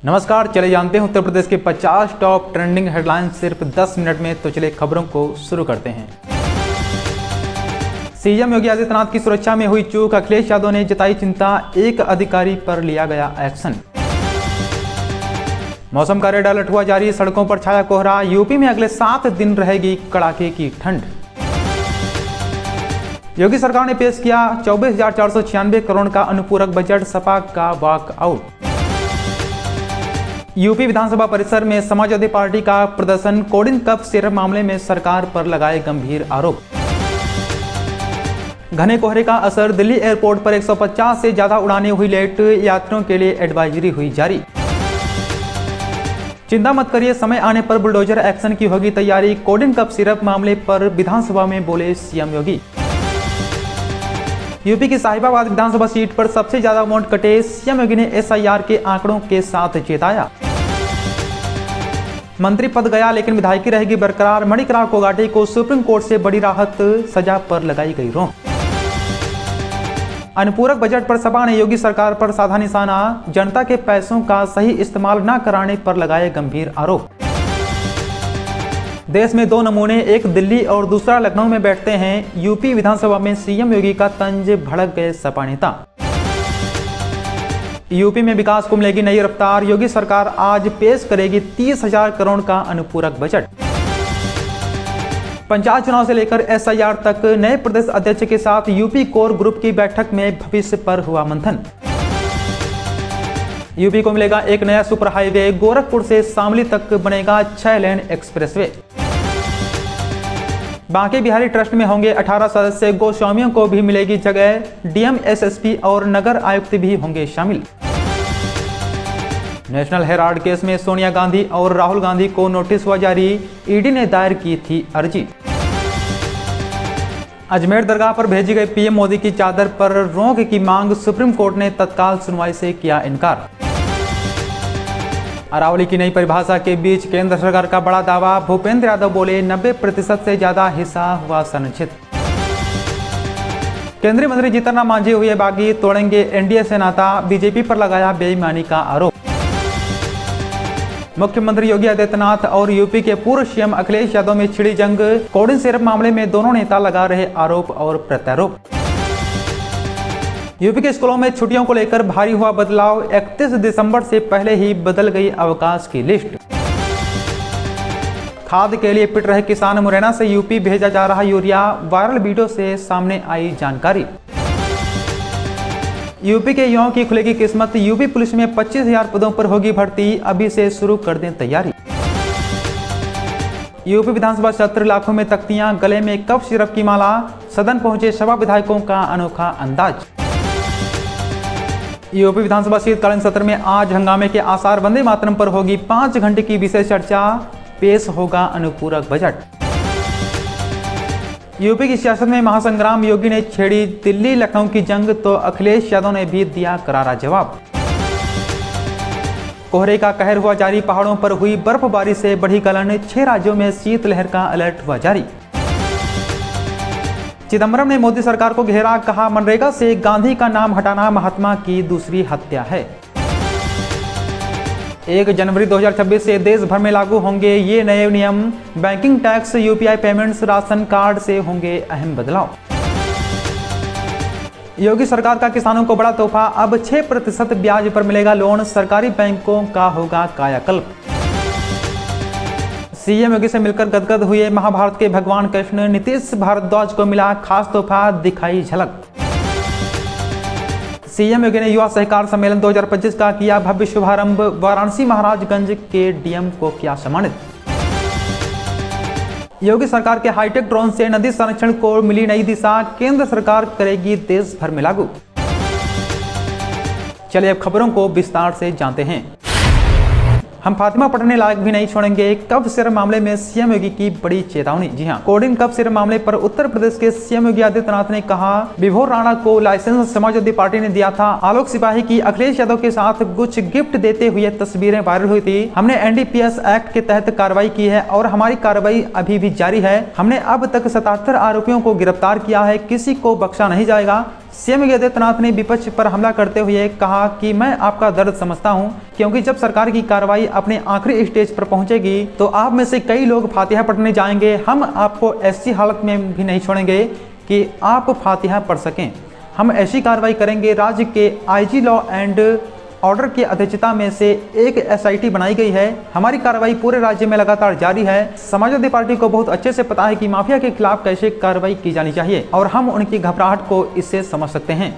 नमस्कार, चले जानते हैं उत्तर प्रदेश के 50 टॉप ट्रेंडिंग हेडलाइंस सिर्फ 10 मिनट में। तो चले खबरों को शुरू करते हैं। सीएम योगी आदित्यनाथ की सुरक्षा में हुई चूक, अखिलेश यादव ने जताई चिंता, एक अधिकारी पर लिया गया एक्शन। मौसम का रेड अलर्ट हुआ जारी, सड़कों पर छाया कोहरा, यूपी में अगले 7 दिन रहेगी कड़ाके की ठंड। योगी सरकार ने पेश किया 24,496 करोड़ का अनुपूरक बजट, सपा का वॉकआउट। यूपी विधानसभा परिसर में समाजवादी पार्टी का प्रदर्शन, कोडिन कप सिरप मामले में सरकार पर लगाए गंभीर आरोप। घने कोहरे का असर, दिल्ली एयरपोर्ट पर 150 से ज्यादा उड़ानें हुई लेट, यात्रियों के लिए एडवाइजरी हुई जारी। चिंता मत करिए, समय आने पर बुलडोजर एक्शन की होगी तैयारी, कोडिन कप सिरप मामले पर विधानसभा में बोले सीएम योगी। यूपी की साहिबाबाद विधानसभा सीट पर सबसे ज्यादा वोट कटे, सीएम योगी ने एसआईआर के आंकड़ों के साथ चेताया। मंत्री पद गया लेकिन विधायकी रहेगी बरकरार, मणिकराव कोगाटे को सुप्रीम कोर्ट से बड़ी राहत, सजा पर लगाई गई रोक। अनुपूरक बजट पर सपा ने योगी सरकार पर साधा निशाना, जनता के पैसों का सही इस्तेमाल न कराने पर लगाए गंभीर आरोप। देश में 2 नमूने, एक दिल्ली और दूसरा लखनऊ में बैठते हैं, यूपी विधानसभा में सीएम योगी का तंज, भड़क गए सपा नेता। यूपी में विकास को मिलेगी नई रफ्तार, योगी सरकार आज पेश करेगी 30,000 करोड़ का अनुपूरक बजट। पंचायत चुनाव से लेकर एसआईआर तक नए प्रदेश अध्यक्ष के साथ यूपी कोर ग्रुप की बैठक में भविष्य पर हुआ मंथन। यूपी को मिलेगा एक नया सुपर हाईवे, गोरखपुर से शामली तक बनेगा 6 लेन एक्सप्रेसवे। बांके बिहारी ट्रस्ट में होंगे 18 सदस्य, गोस्वामियों को भी मिलेगी जगह, डीएम, एसएसपी और नगर आयुक्त भी होंगे शामिल। नेशनल हेराल्ड केस में सोनिया गांधी और राहुल गांधी को नोटिस हुआ जारी, ईडी ने दायर की थी अर्जी। अजमेर दरगाह पर भेजी गई पीएम मोदी की चादर पर रोक की मांग, सुप्रीम कोर्ट ने तत्काल सुनवाई से किया इनकार। अरावली की नई परिभाषा के बीच केंद्र सरकार का बड़ा दावा, भूपेंद्र यादव बोले 90% से ज्यादा हिस्सा हुआ संरक्षित। केंद्रीय मंत्री जीतन राम मांझी हुए बागी, तोड़ेंगे एनडीए से नाता, बीजेपी पर लगाया बेईमानी का आरोप। मुख्यमंत्री योगी आदित्यनाथ और यूपी के पूर्व सीएम अखिलेश यादव में छिड़ी जंग, कोडिन सिरप मामले में दोनों नेता लगा रहे आरोप और प्रत्यारोप। यूपी के स्कूलों में छुट्टियों को लेकर भारी हुआ बदलाव, 31 दिसंबर से पहले ही बदल गई अवकाश की लिस्ट। खाद के लिए पिट रहे किसान, मुरैना से यूपी भेजा जा रहा यूरिया, वायरल वीडियो से सामने आई जानकारी। यूपी के युवाओं की खुलेगी किस्मत, यूपी पुलिस में 25,000 पदों पर होगी भर्ती, अभी से शुरू कर दें तैयारी। यूपी विधानसभा सत्र, लाखों में तख्तियां, गले में कफ सिरप की माला, सदन पहुंचे सपा विधायकों का अनोखा अंदाज। यूपी विधानसभा शीतकालीन सत्र में आज हंगामे के आसार, वंदे मातरम पर होगी 5 घंटे की विशेष चर्चा, पेश होगा अनुपूरक बजट। यूपी की सियासत में महासंग्राम, योगी ने छेड़ी दिल्ली लखनऊ की जंग तो अखिलेश यादव ने भी दिया करारा जवाब। कोहरे का कहर हुआ जारी, पहाड़ों पर हुई बर्फबारी से बढ़ी गलन, 6 राज्यों में शीतलहर का अलर्ट हुआ जारी। चिदंबरम ने मोदी सरकार को घेरा, कहा मनरेगा से गांधी का नाम हटाना महात्मा की दूसरी हत्या है। 1 जनवरी 2026 से देश भर में लागू होंगे ये नए नियम, banking tax, UPI payments, ration card से होंगे अहम बदलाव। योगी सरकार का किसानों को बड़ा तोहफा, अब 6% ब्याज पर मिलेगा लोन, सरकारी बैंकों का होगा कायाकल्प। सीएम योगी से मिलकर गदगद हुए महाभारत के भगवान कृष्ण, नीतीश भारद्वाज को मिला खास तोहफा, दिखाई झलक। सीएम योगी ने युवा सहकार सम्मेलन 2025 का किया भव्य शुभारंभ, वाराणसी महाराजगंज के डीएम को किया सम्मानित। योगी सरकार के हाईटेक ड्रोन से नदी संरक्षण को मिली नई दिशा, केंद्र सरकार करेगी देश भर में लागू। चलिए अब खबरों को विस्तार से जानते हैं। हम फातिमा पढ़ने लायक भी नहीं छोड़ेंगे, कप सिरप मामले में सीएम योगी की बड़ी चेतावनी। जी हां, कोडिन कप सिरप मामले पर उत्तर प्रदेश के सीएम योगी आदित्यनाथ ने कहा, विभोर राणा को लाइसेंस समाजवादी पार्टी ने दिया था। आलोक सिपाही की अखिलेश यादव के साथ कुछ गिफ्ट देते हुए तस्वीरें वायरल हुई थी। हमने एनडीपीएस एक्ट के तहत कार्रवाई की है और हमारी कार्रवाई अभी भी जारी है। हमने अब तक 77 आरोपियों को गिरफ्तार किया है, किसी को बख्शा नहीं जाएगा। सीएम योगी आदित्यनाथ ने विपक्ष पर हमला करते हुए कहा कि मैं आपका दर्द समझता हूं, क्योंकि जब सरकार की कार्रवाई अपने आखिरी स्टेज पर पहुंचेगी तो आप में से कई लोग फातिहा पढ़ने जाएंगे। हम आपको ऐसी हालत में भी नहीं छोड़ेंगे कि आप फातिहा पढ़ सकें। हम ऐसी कार्रवाई करेंगे। राज्य के आईजी लॉ एंड ऑर्डर की अध्यक्षता में से एक एसआईटी बनाई गई है। हमारी कार्रवाई पूरे राज्य में लगातार जारी है। समाजवादी पार्टी को बहुत अच्छे से पता है कि माफिया के खिलाफ कैसे कार्रवाई की जानी चाहिए और हम उनकी घबराहट को इससे समझ सकते हैं।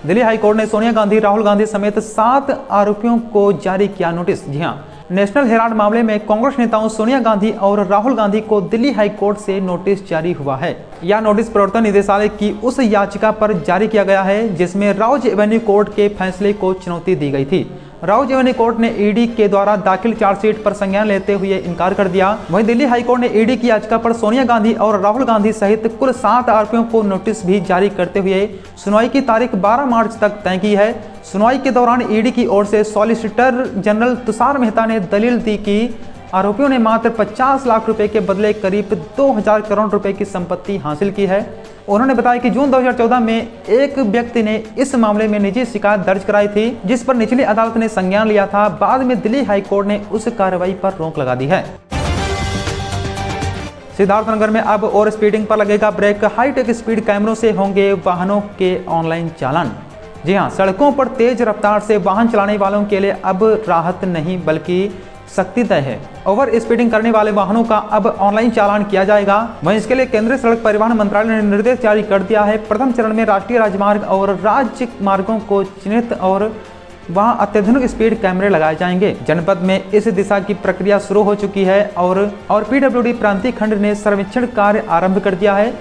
दिल्ली हाईकोर्ट ने सोनिया गांधी, राहुल गांधी समेत 7 आरोपियों को जारी किया नोटिस। जी हां, नेशनल हेराल्ड मामले में कांग्रेस नेताओं सोनिया गांधी और राहुल गांधी को दिल्ली हाईकोर्ट से नोटिस जारी हुआ है। यह नोटिस प्रवर्तन निदेशालय की उस याचिका पर जारी किया गया है जिसमें राउज एवेन्यू कोर्ट के फैसले को चुनौती दी गई थी। राउज एवेन्यू कोर्ट ने ईडी के द्वारा दाखिल चार्जशीट पर संज्ञान लेते हुए इनकार कर दिया। वहीं दिल्ली हाईकोर्ट ने ईडी की याचिका पर सोनिया गांधी और राहुल गांधी सहित कुल 7 आरोपियों को नोटिस भी जारी करते हुए सुनवाई की तारीख 12 मार्च तक तय की है। सुनवाई के दौरान ईडी की ओर से सॉलिसिटर जनरल तुषार मेहता ने दलील दी कि आरोपियों ने मात्र 50 लाख रुपए के बदले करीब 2000 करोड़ रुपए की संपत्ति हासिल की है। उन्होंने बताया कि जून 2014 में एक व्यक्ति ने इस मामले में निजी शिकायत दर्ज कराई थी, जिस पर निचली अदालत ने संज्ञान लिया था। बाद में दिल्ली हाईकोर्ट ने उस कार्रवाई पर रोक लगा दी है। सिद्धार्थनगर में अब और स्पीडिंग पर लगेगा ब्रेक। हाईटेक स्पीड कैमरों से होंगे वाहनों के ऑनलाइन चालान। जी हां, सड़कों पर तेज रफ्तार से वाहन चलाने वालों के लिए अब राहत नहीं बल्कि सख्ती तय है। ओवर स्पीडिंग करने वाले वाहनों का अब ऑनलाइन चालान किया जाएगा। वहीं इसके लिए केंद्रीय सड़क परिवहन मंत्रालय ने निर्देश जारी कर दिया है। प्रथम चरण में राष्ट्रीय राजमार्ग और राज्य मार्गों को चिन्हित और वहां अत्याधुनिक स्पीड कैमरे लगाए जाएंगे। जनपद में इस दिशा की प्रक्रिया शुरू हो चुकी है और पीडब्ल्यूडी प्रांतीय खंड ने सर्वेक्षण कार्य आरंभ कर दिया है।